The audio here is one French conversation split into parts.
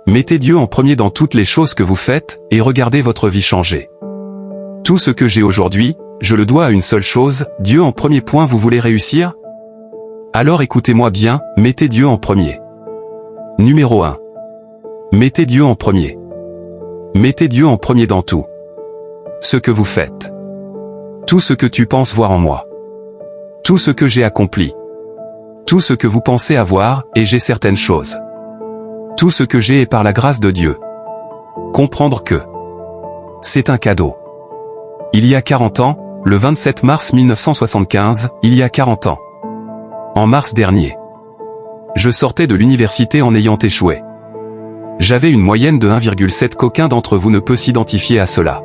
Mettez Dieu en premier dans toutes les choses que vous faites, et regardez votre vie changer. Tout ce que j'ai aujourd'hui, je le dois à une seule chose, Dieu en premier. Vous voulez réussir? Alors écoutez-moi bien, mettez Dieu en premier. Numéro 1. Mettez Dieu en premier. Mettez Dieu en premier dans tout. Ce que vous faites. Tout ce que tu penses voir en moi. Tout ce que j'ai accompli. Tout ce que vous pensez avoir, et j'ai certaines choses. Tout ce que j'ai est par la grâce de Dieu. Comprendre que c'est un cadeau. Il y a 40 ans, le 27 mars 1975, il y a 40 ans. En mars dernier. Je sortais de l'université en ayant échoué. J'avais une moyenne de 1,7. Qu'aucun d'entre vous ne peut s'identifier à cela.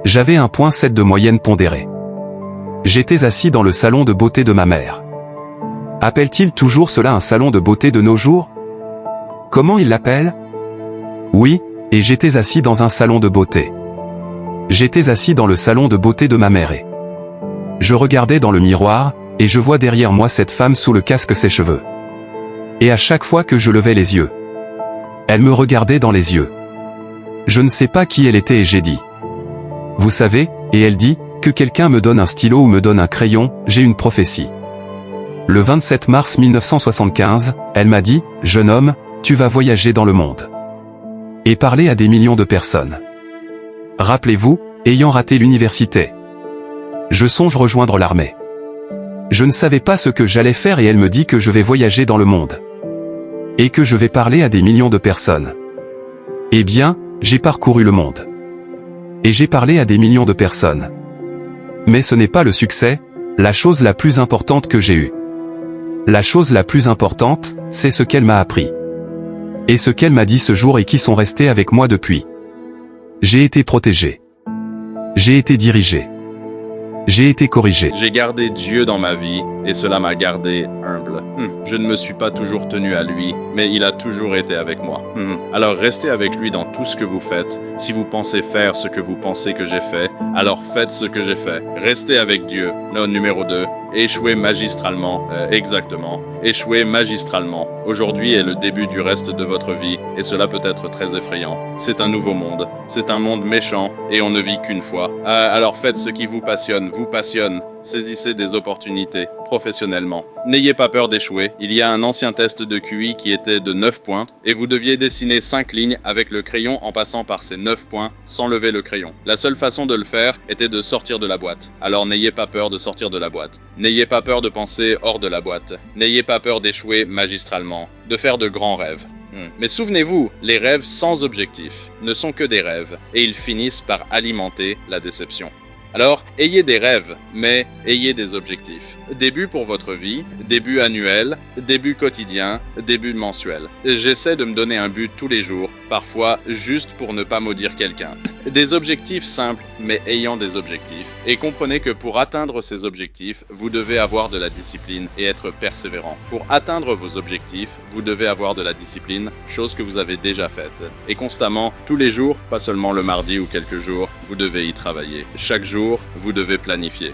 J'avais 1,7 de moyenne pondérée. J'étais assis dans le salon de beauté de ma mère. Appelle-t-il toujours cela un salon de beauté de nos jours? Comment il l'appelle? Oui, et j'étais assis dans un salon de beauté. J'étais assis dans le salon de beauté de ma mère et je regardais dans le miroir, et je vois derrière moi cette femme sous le casque ses cheveux. Et à chaque fois que je levais les yeux, elle me regardait dans les yeux. Je ne sais pas qui elle était et j'ai dit. Vous savez, et elle dit, que quelqu'un me donne un stylo ou me donne un crayon, j'ai une prophétie. Le 27 mars 1975, elle m'a dit, jeune homme, tu vas voyager dans le monde. Et parler à des millions de personnes. Rappelez-vous, ayant raté l'université. Je songe rejoindre l'armée. Je ne savais pas ce que j'allais faire et elle me dit que je vais voyager dans le monde. Et que je vais parler à des millions de personnes. Eh bien, j'ai parcouru le monde. Et j'ai parlé à des millions de personnes. Mais ce n'est pas le succès, la chose la plus importante que j'ai eue. La chose la plus importante, c'est ce qu'elle m'a appris. Et ce qu'elle m'a dit ce jour et qui sont restés avec moi depuis. J'ai été protégé. J'ai été dirigé. J'ai été corrigé. J'ai gardé Dieu dans ma vie et cela m'a gardé humble. Je ne me suis pas toujours tenu à lui, mais il a toujours été avec moi. Alors restez avec lui dans tout ce que vous faites. Si vous pensez faire ce que vous pensez que j'ai fait, alors faites ce que j'ai fait. Restez avec Dieu. Non, numéro 2. Échouez magistralement. Exactement. Échouez magistralement. Aujourd'hui est le début du reste de votre vie et cela peut être très effrayant. C'est un nouveau monde. C'est un monde méchant et on ne vit qu'une fois. Alors faites ce qui vous passionne. Saisissez des opportunités, professionnellement. N'ayez pas peur d'échouer. Il y a un ancien test de QI qui était de 9 points, et vous deviez dessiner 5 lignes avec le crayon en passant par ces 9 points, sans lever le crayon. La seule façon de le faire était de sortir de la boîte. Alors n'ayez pas peur de sortir de la boîte. N'ayez pas peur de penser hors de la boîte. N'ayez pas peur d'échouer magistralement, de faire de grands rêves. Mais souvenez-vous, les rêves sans objectif ne sont que des rêves, et ils finissent par alimenter la déception. Alors, ayez des rêves, mais ayez des objectifs. Début pour votre vie, début annuel, début quotidien, début mensuel. J'essaie de me donner un but tous les jours, parfois juste pour ne pas maudire quelqu'un. Des objectifs simples, mais ayant des objectifs. Et comprenez que pour atteindre ces objectifs, vous devez avoir de la discipline et être persévérant. Pour atteindre vos objectifs, vous devez avoir de la discipline, chose que vous avez déjà faite. Et constamment, tous les jours, pas seulement le mardi ou quelques jours, vous devez y travailler. Chaque jour, vous devez planifier.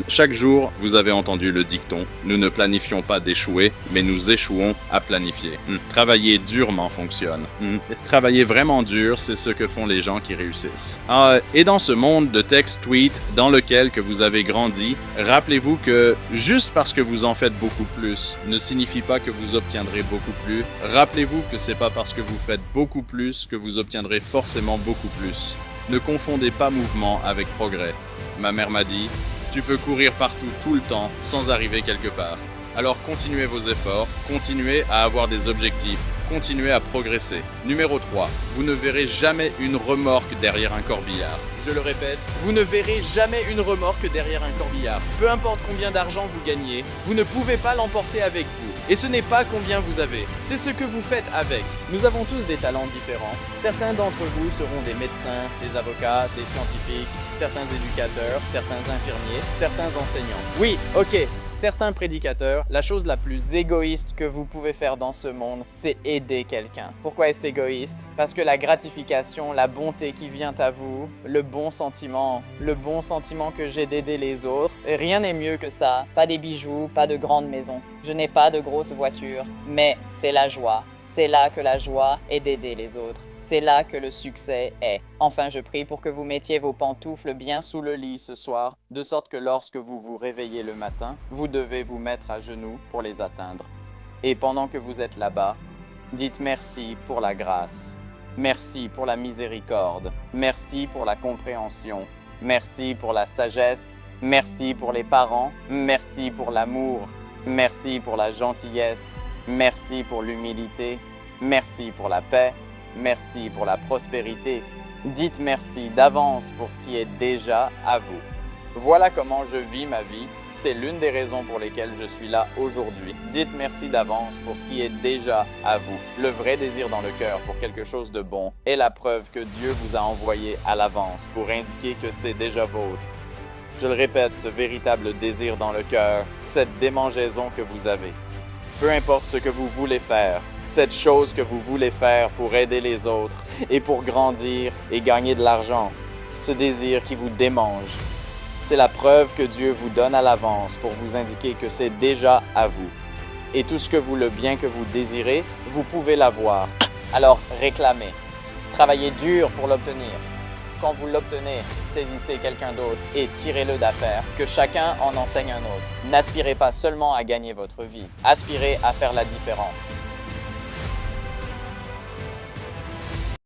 Chaque jour, vous avez entendu le dicton, nous ne planifions pas d'échouer, mais nous échouons à planifier. Travailler durement fonctionne. Travailler vraiment dur, c'est ce que font les gens qui réussissent. Et dans ce monde de text-tweet dans lequel que vous avez grandi, rappelez-vous que juste parce que vous en faites beaucoup plus ne signifie pas que vous obtiendrez beaucoup plus. Rappelez-vous que c'est pas parce que vous faites beaucoup plus que vous obtiendrez forcément beaucoup plus. Ne confondez pas mouvement avec progrès. Ma mère m'a dit, tu peux courir partout tout le temps sans arriver quelque part. Alors continuez vos efforts, continuez à avoir des objectifs, continuez à progresser. Numéro 3, vous ne verrez jamais une remorque derrière un corbillard. Je le répète, vous ne verrez jamais une remorque derrière un corbillard. Peu importe combien d'argent vous gagnez, vous ne pouvez pas l'emporter avec vous. Et ce n'est pas combien vous avez, c'est ce que vous faites avec. Nous avons tous des talents différents. Certains d'entre vous seront des médecins, des avocats, des scientifiques, certains éducateurs, certains infirmiers, certains enseignants. Oui, ok. certains prédicateurs, la chose la plus égoïste que vous pouvez faire dans ce monde, c'est aider quelqu'un. Pourquoi est-ce égoïste? Parce que la gratification, la bonté qui vient à vous, le bon sentiment que j'ai d'aider les autres, et rien n'est mieux que ça. Pas des bijoux, pas de grandes maisons. Je n'ai pas de grosses voitures, mais c'est la joie. C'est là que la joie est d'aider les autres. C'est là que le succès est. Enfin, je prie pour que vous mettiez vos pantoufles bien sous le lit ce soir, de sorte que lorsque vous vous réveillez le matin, vous devez vous mettre à genoux pour les atteindre. Et pendant que vous êtes là-bas, dites merci pour la grâce. Merci pour la miséricorde. Merci pour la compréhension. Merci pour la sagesse. Merci pour les parents. Merci pour l'amour. Merci pour la gentillesse. Merci pour l'humilité. Merci pour la paix. Merci pour la prospérité. Dites merci d'avance pour ce qui est déjà à vous. Voilà comment je vis ma vie. C'est l'une des raisons pour lesquelles je suis là aujourd'hui. Dites merci d'avance pour ce qui est déjà à vous. Le vrai désir dans le cœur pour quelque chose de bon est la preuve que Dieu vous a envoyé à l'avance pour indiquer que c'est déjà vôtre. Je le répète, ce véritable désir dans le cœur, cette démangeaison que vous avez. Peu importe ce que vous voulez faire, cette chose que vous voulez faire pour aider les autres et pour grandir et gagner de l'argent, ce désir qui vous démange, c'est la preuve que Dieu vous donne à l'avance pour vous indiquer que c'est déjà à vous. Et tout ce que le bien que vous désirez, vous pouvez l'avoir. Alors réclamez, travaillez dur pour l'obtenir. Quand vous l'obtenez, saisissez quelqu'un d'autre et tirez-le d'affaire, que chacun en enseigne un autre. N'aspirez pas seulement à gagner votre vie, aspirez à faire la différence.